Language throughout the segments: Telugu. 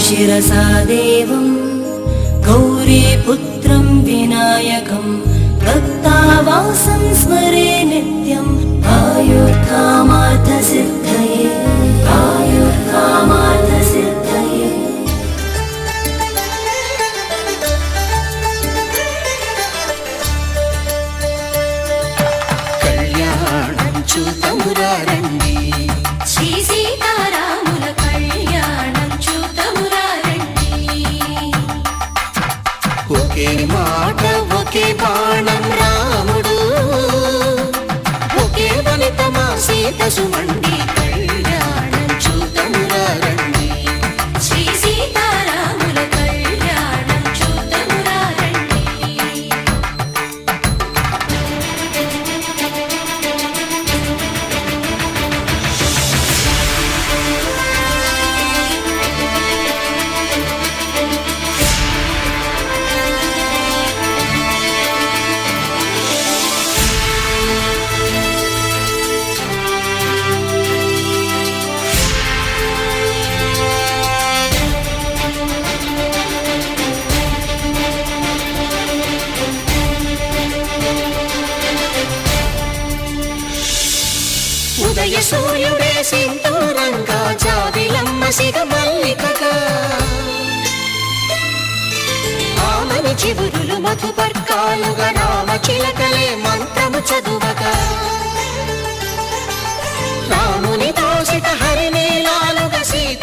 शिरसा देवं गौरीपुत्रं विनायकं भक्तावासं स्मरे नित्यम् आयुर्कामार्थसिद्धये आयुर्कामार्थसिद्धये। कल्याणं चूतमुरारण्ये श्री सीतारामुल कल्याणं चूतमुरारण्ये। ఒకే మాట ఒకే బాణం రాముడు ఒకే వనితమా సీత సుమండి కళ్యాణం చూతమురారండి श्री सीतारामुल कल्याणं चूतमुरारण्ये। ఉదయ సూర్యుడే సింధూరంగా జాబిలమ్మ సిగ మల్లికగా ఆమని చివురులు మధుపర్కాలుగా రామ చిలకలే మంత్రము చదువగా రాముని దోసిట హరినీలాలుగా సీత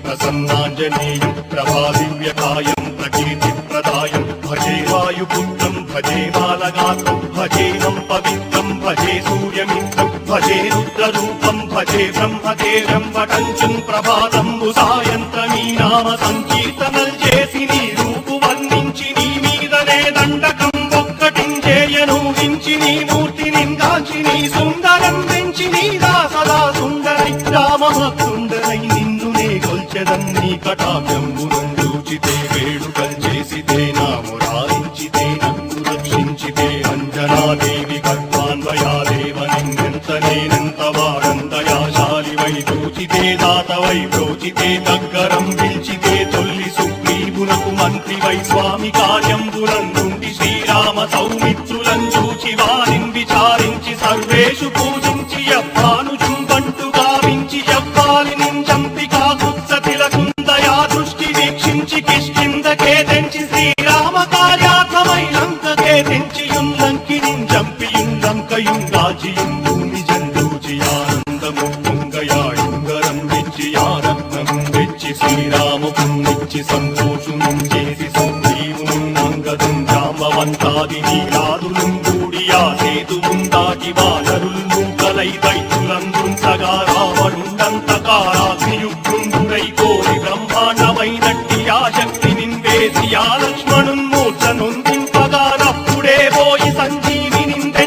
प्रसन्नाञ्जनेयं प्रभादिव्यकायं प्रकीर्तिप्रदायं भजे वायुपुत्रं भजे बालगात्रं भजेनं पवित्रं भजे सूर्यमित्रं भजे रुद्ररूपं भजे ब्रह्मतेजं वटञ्चं प्रभातं सायन्त्रमी नाम संकीर्तनल చేసి నీ రూపు వర్ణించి నీ మీదనే దండకం ఒక్కటించేయను వించి నీ మూర్తి నిందాచి నీ సుందరం పెంచి నీ దాసదా సుందరై రామభక్తుండరై నిన్నునే కొల్చెదన్ని కటాక్షంబునందూచితే వేడుకల్ చేసితే నా మురారించితే నన్ను రక్షించితే అంజనాదేవి గర్భాన్వయాదేవ నిన్నెంత నేనెంత వాడంతయాశాలివై చూచితే దాతవై ప్రోచితే దగ్గరం పిలిచితే తొల్లి సుగ్రీవునకు మంత్రివై స్వామి కార్యంబునందుండి శ్రీరామ సౌమిత్రులను చూచి వారిని విచారించి సర్వేషు పూజించి యవ్వాను జుంబంటు గావించి యవ్వాలి చంపికా కుత్సతిలకుందయా దృష్టి వీక్షించి కిష్కిందకే తెంచి శ్రీరామ కార్యార్థమై లంకకే తెంచియుంలంకిని చంపియుంలంకయుంగాచియుం భూమి జందూచి ఆనందముంగయాయుంగరం వెచ్చి ఆరత్నం వెచ్చి శ్రీరామునిచ్చి సంతోషునం చేసి సుగ్రీవునంగదం జాంబవంతాది నీలాదులు కూడియా సేతుముందాటి వానరులు కలై దైత్యులందుంచగా రావణుండంతకారాగ్నియుగ్రుండురై కోరి బ్రహ్మాండమైనట్టి ఆ శక్తి నిందేసి ఆ లక్ష్మణున్మూర్ఛ నొందింపగా నప్పుడే పోయి సంజీవి నిందే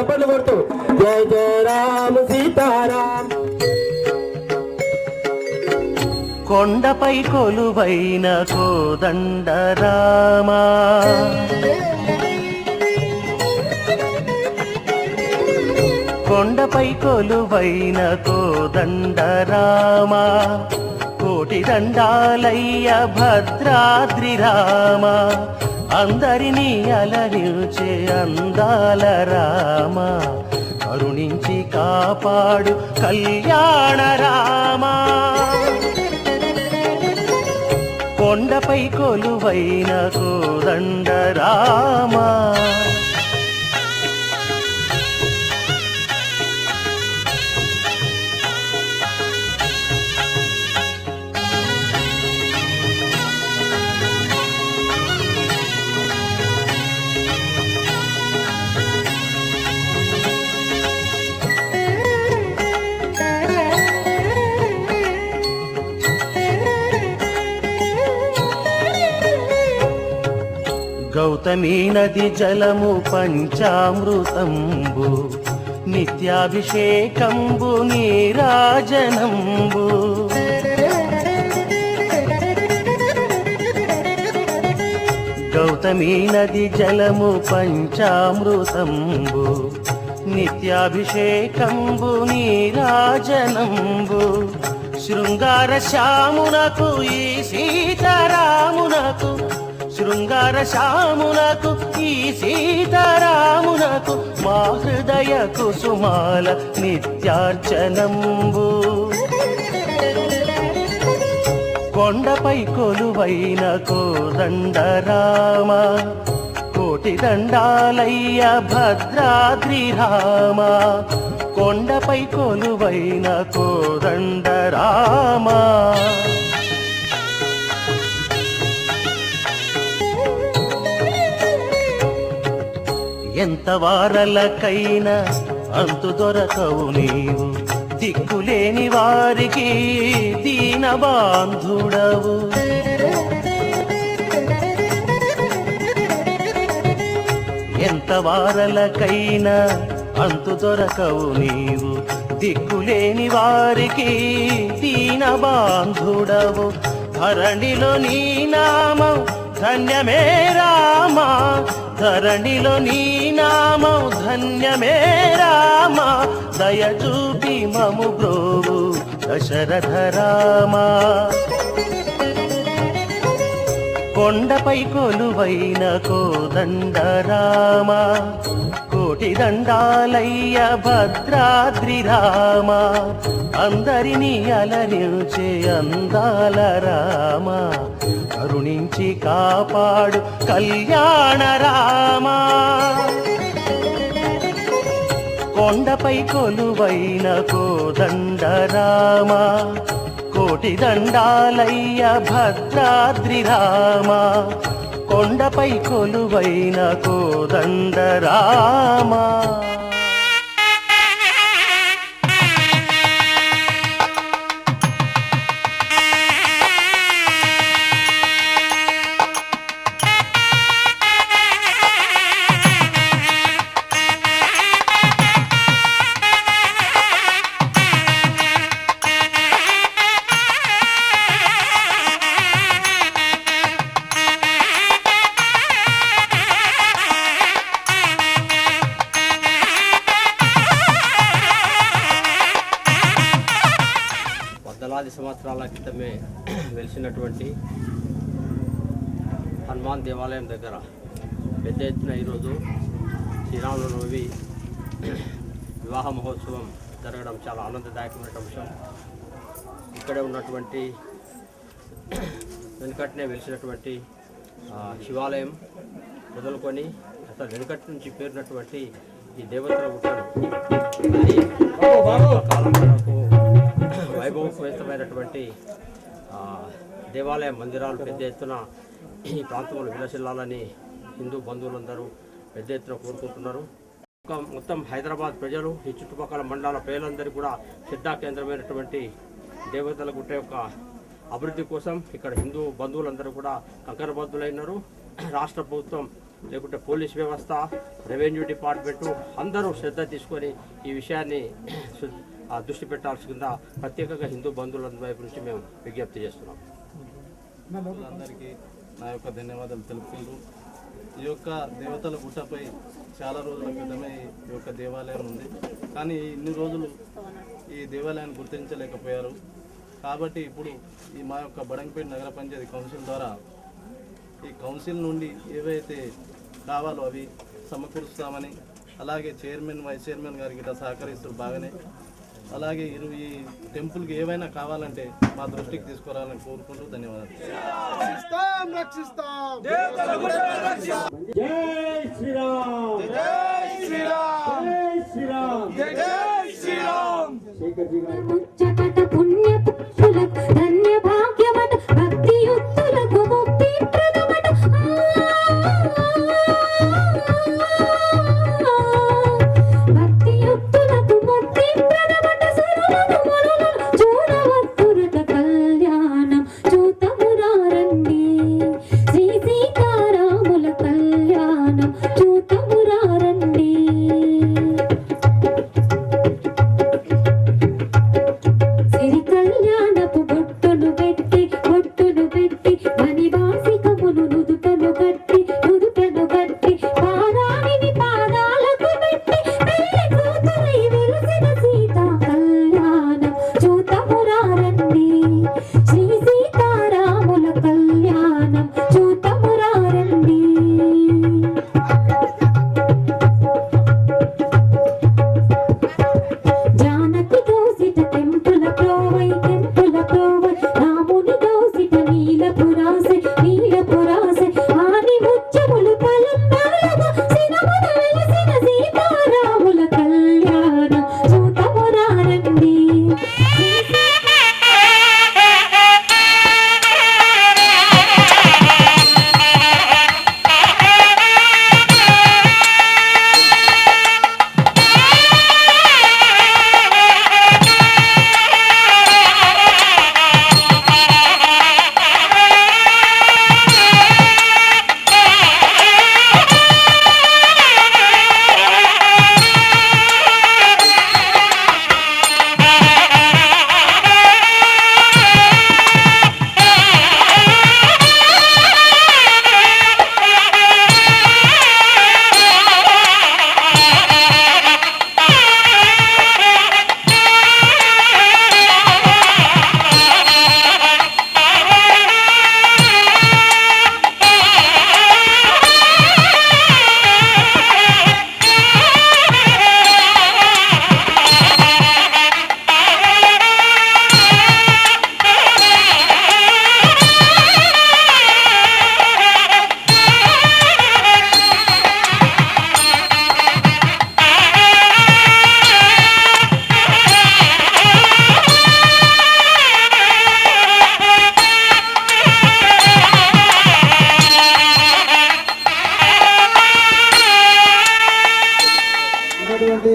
చప్పట్లు కొడుతూ జయ జయ రామ సీతారాం. కొండపై కొలువైన కోదండ రామా కొండపై కొలువైన కోదండ రామా కోటి దండాలయ్య భద్రాద్రి రామా అందరినీ అలరించే అందాల రామా కరుణించి కాపాడు కళ్యాణ రామా కొండపై కొలువైన కోదండ రామా గౌతమీ నది జలము పంచామృతంబు నిత్యాభిషేకంబు నీరాజనంబు గౌతమీ నది జలము పంచామృతంబు నిత్యాభిషేకంబు నీరాజనంబు శృంగార శ్యామునకు ఈ సీతారామునకు శృంగార శ్యామునకు ఈ సీతారామునకు మా హృదయ కుసుమాల నిత్యార్చనంబు కొండపై కొలువైన కోదండ రామా కోటి దండాలయ్య భద్రాద్రి రామా కొండపై కొలువైన కోదండ రామా ఎంత వారలకైనా అంతు దొరకవు నీవు దిక్కులేని వారికి దీన బాంధుడవు ఎంత వారలకైనా అంతు దొరకవు నీవు దిక్కులేని వారికి దీన బాంధుడవు ధరణిలో నీ నామం ధన్యమే రామా ధరణిలో నీ నామం ధన్యమే రామా దయ చూపి మము బ్రోవు దశరథ రామా కొండపై కొలువైన కోదండ రామా కోటి దండాలయ్య భద్రాద్రి రామా అందరినీ అలరించే అందాల రామా కరుణించి కాపాడు కళ్యాణ రామా కొండపై కొలువైన కోదండ రామా కోటి దండాలయ్య భద్రాద్రి రామా కొండపై కొలువైన కోదండ రామా వందలాది సంవత్సరాల క్రితమే వెలిసినటువంటి హనుమాన్ దేవాలయం దగ్గర పెద్ద ఎత్తున ఈరోజు శ్రీరామనవమి వివాహ మహోత్సవం జరగడం చాలా ఆనందదాయకమైన అంశం. ఇక్కడే ఉన్నటువంటి వెనుకట్నే వెలిసినటువంటి శివాలయం మొదలుకొని అసలు వెనుకటి నుంచి పేరున్నటువంటి ఈ దేవతల గుట్టలు కాలం వరకు వైభవపేతమైనటువంటి దేవాలయ మందిరాలు పెద్ద ఎత్తున ఈ ప్రాంతంలో విలసిల్లాలని హిందూ బంధువులందరూ పెద్ద ఎత్తున కోరుకుంటున్నారు. మొత్తం హైదరాబాద్ ప్రజలు ఈ చుట్టుపక్కల మండలాల ప్రజలందరూ కూడా శ్రద్ధా కేంద్రమైనటువంటి దేవతల గుట్ట యొక్క అభివృద్ధి కోసం ఇక్కడ హిందూ బంధువులందరూ కూడా కంకణబద్ధులైనారు. రాష్ట్ర ప్రభుత్వం లేకుంటే పోలీస్ వ్యవస్థ, రెవెన్యూ డిపార్ట్మెంటు అందరూ శ్రద్ధ తీసుకొని ఈ విషయాన్ని దృష్టి పెట్టాల్సిందా ప్రత్యేకంగా హిందూ బంధువులందరి వైపు నుంచి మేము విజ్ఞప్తి చేస్తున్నాం. అందరికీ నా యొక్క ధన్యవాదాలు తెలుపుకుంటూ, ఈ యొక్క దేవతల గుట్టపై చాలా రోజుల క్రితమే ఈ యొక్క దేవాలయం ఉంది. కానీ ఇన్ని రోజులు ఈ దేవాలయాన్ని గుర్తించలేకపోయారు. కాబట్టి ఇప్పుడు ఈ మా యొక్క బడంగపేట నగర పంచాయతీ కౌన్సిల్ ద్వారా ఈ కౌన్సిల్ నుండి ఏవైతే కావాలో అవి సమకూరుస్తామని, అలాగే చైర్మన్, వైస్ చైర్మన్ గారికి ఇట్లా సహకరిస్తారు బాగానే. అలాగే ఈ టెంపుల్కి ఏవైనా కావాలంటే మా దృష్టికి తీసుకురావాలని కోరుకుంటూ ధన్యవాదాలు. జై శ్రీరామ్, జై శ్రీరామ్, జై శ్రీరామ్, జై శ్రీరామ్. ముచ్చటట పుణ్య పురుషులకు ధన్య భాగ్యమట భక్తి యుక్తులకు ముక్తి ప్రదమట. భక్తి యుక్తులకు ముక్తి ప్రదమట. సరులను మరులను చూడవత్తురట కళ్యాణం చూతమురారండి. శ్రీ సీతారాముల కళ్యాణం చూతమురారండి. సిరి కళ్యాణపు బొట్టును పెట్టి మణివాసికమును నుదుటను కట్టి పాదానిని పాదాలకు పెట్టి పెళ్లి కూతురై వెలిసిన సీతా కళ్యాణం చూతమురారండి. శ్రీ సీతారాముల కళ్యాణం చూతమురారండి. జానకి దోసిట టెంపుల ప్రోవై రాముని దోసిట నీలపురాసె ఆని ముత్యములు పలంబరగా సినమున వెలిసిన సీతారాముల కళ్యాణం చూతమురారండి.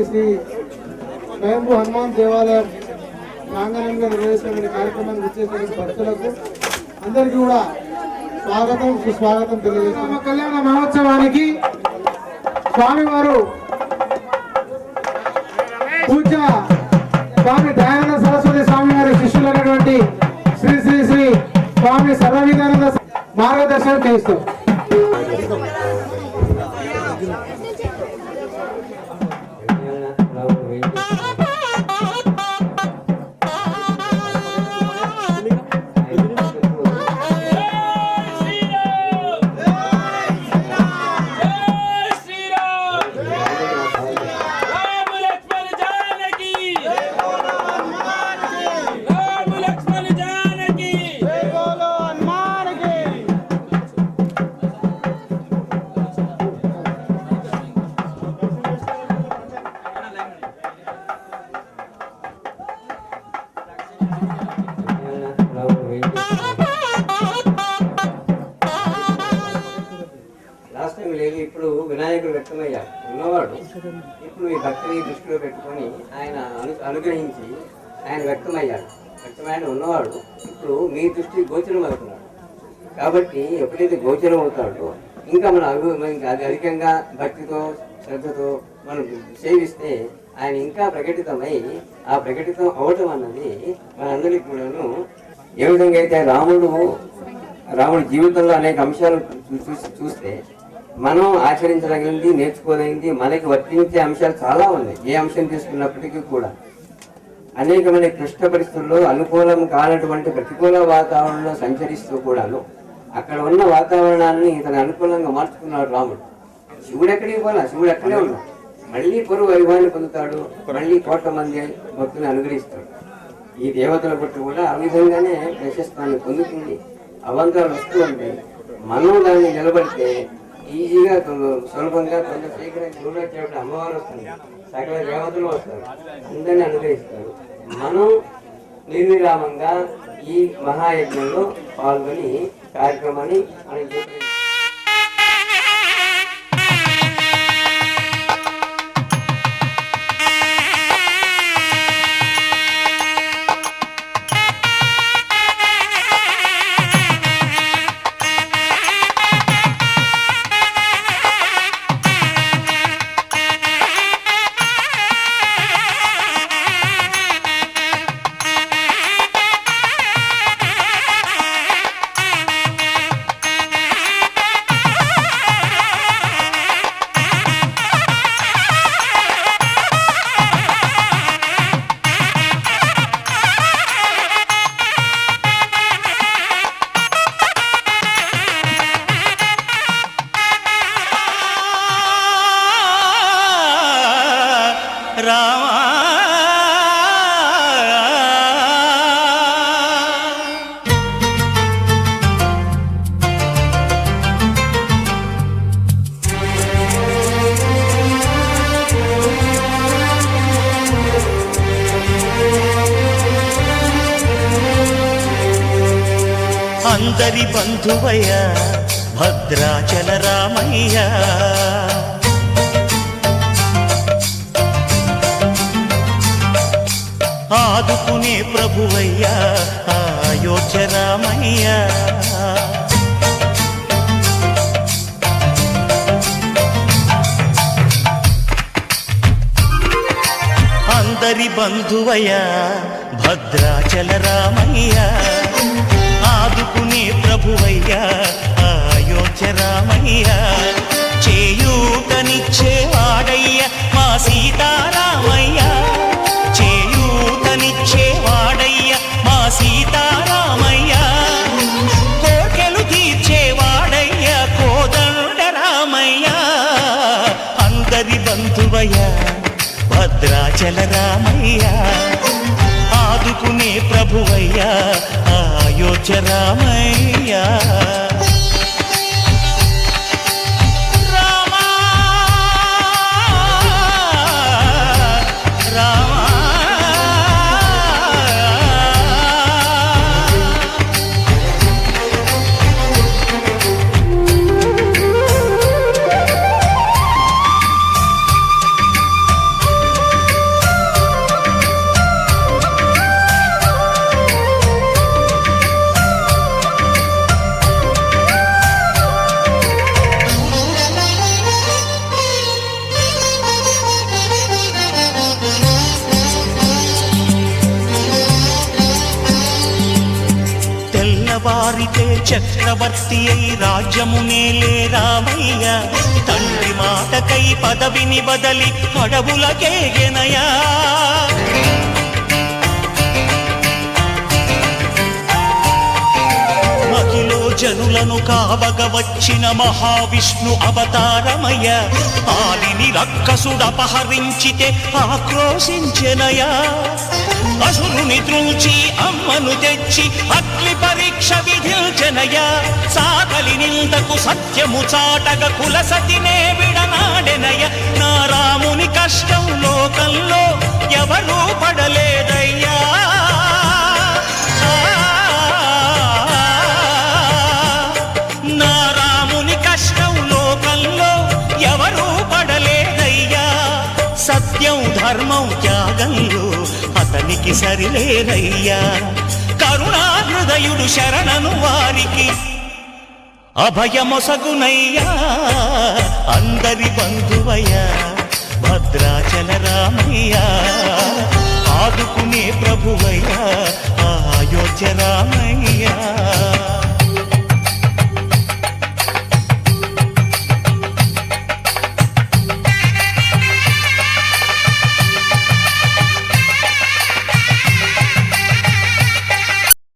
శ్రీ స్వయంభూ హనుమాన్ దేవాలయం ప్రాంగణంగా నిర్వహిస్తున్న కార్యక్రమాన్ని వచ్చేసిన భక్తులకు అందరికీ కూడా స్వాగతం సుస్వాగతం తెలియజేస్తున్నాం. కళ్యాణ మహోత్సవానికి స్వామివారు పూజ స్వామి దయానంద సరస్వతి స్వామి వారి శిష్యులైనటువంటి శ్రీ శ్రీ శ్రీ స్వామి సర్వవిధానంద మార్గదర్శనం చేస్తారు. లేదు. ఇప్పుడు వినాయకుడు వ్యక్తమయ్యాడు ఉన్నవాడు. ఇప్పుడు ఈ భక్తిని దృష్టిలో పెట్టుకొని ఆయన అనుగ్రహించి ఆయన వ్యక్తమయ్యాడు. వ్యక్తమైన ఉన్నవాడు ఇప్పుడు మీ దృష్టి గోచరం అవుతున్నాడు. కాబట్టి ఎప్పుడైతే గోచరం అవుతాడో ఇంకా మనం ఇంకా అది అధికంగా భక్తితో శ్రద్ధతో మనం సేవిస్తే ఆయన ఇంకా ప్రకటితమై ఆ ప్రకటితం అవటం అన్నది మనందరికీ కూడాను ఏ విధంగా అయితే రాముడి జీవితంలో అనేక అంశాలు చూస్తే మనం ఆచరించదగినది నేర్చుకోదగినది మనకి వర్తించే అంశాలు చాలా ఉన్నాయి. ఏ అంశం తీసుకున్నప్పటికీ కూడా అనేకమైన క్లిష్ట పరిస్థితుల్లో అనుకూలం కానటువంటి ప్రతికూల వాతావరణంలో సంచరిస్తూ కూడాను అక్కడ ఉన్న వాతావరణాన్ని తన అనుకూలంగా మార్చుకున్నాడు రాముడు. శివుడు ఎక్కడికి పోలా, శివుడు అక్కడే ఉన్నాడు. మళ్ళీ పొరుగు వైభవాన్ని పొందుతాడు, మళ్ళీ కోట్ల మంది భక్తుని అనుగ్రహిస్తాడు. ఈ దేవతల బట్టి కూడా ఆ విధంగానే ప్రశస్తాన్ని పొందుతుంది. అవంతరాలు వస్తూ ఉంటాయి. మనం దాన్ని నిలబడితే ఈజీగా సులభంగా కొంత శీఘ్రంగా దూరం చేయడం అమ్మవారు వస్తుంది, సకల దేవతలు వస్తారు, అందరినీ అనుగ్రహిస్తారు. మనం నిర్విరామంగా ఈ మహాయజ్ఞంలో పాల్గొని కార్యక్రమాన్ని మనం చేయాలి. అందరి బంధువయ్య భద్రాచల రామయ్య, ఆదుకునే ప్రభువయ్య అయోధ్య రామయ్య. అందరి బంధువయ్య భద్రాచల రామయ్య, ఆదుకునే ప్రభువయ్య అయోధ్య రామయ్య. చేయూతనిచ్చేవాడయ్య మా సీతారామయ్య, చేయూతనిచ్చేవాడయ్య మా సీతారామయ్య. కోటెలు తీర్చేవాడయ్య కోదండ రామయ్య. అందరి బంధువయ్య భద్రాచల రామయ్య, ఆదుకునే ప్రభువయ్య అయోధ్య రామయ్య. వారితే చక్రవర్తి అయి రాజ్యమునేలే రామయ్య, తండ్రి మాటకై పదవిని బదలి అడవులకేగెనయా. మహిలో జనులను కావగ వచ్చిన మహావిష్ణు అవతారమయ్య, ఆలిని రక్కసుడపహరించితే ఆక్రోశించెనయా. అసురుని త్రుంచి అమ్మను తెచ్చి అగ్ని పరీక్ష విధించెనయ. సాగలి నిందకు సత్యము చాటగ కులసతినే విడనాడెనయ. నా రాముని కష్టం లోకంలో ఎవరూ పడలేదయ్యా. నా రాముని కష్టం లోకంలో ఎవరూ పడలేదయ్యా. సత్యం ధర్మం త్యాగంలో అతనికి సరిలేరయ్యా. కరుణా హృదయుడు శరణను వారికి అభయమొసగునయ్యా అందరి బంధువయ్యా భద్రాచల రామయ్యా ఆదుకునే ప్రభువయ్యా అయోధ్య రామ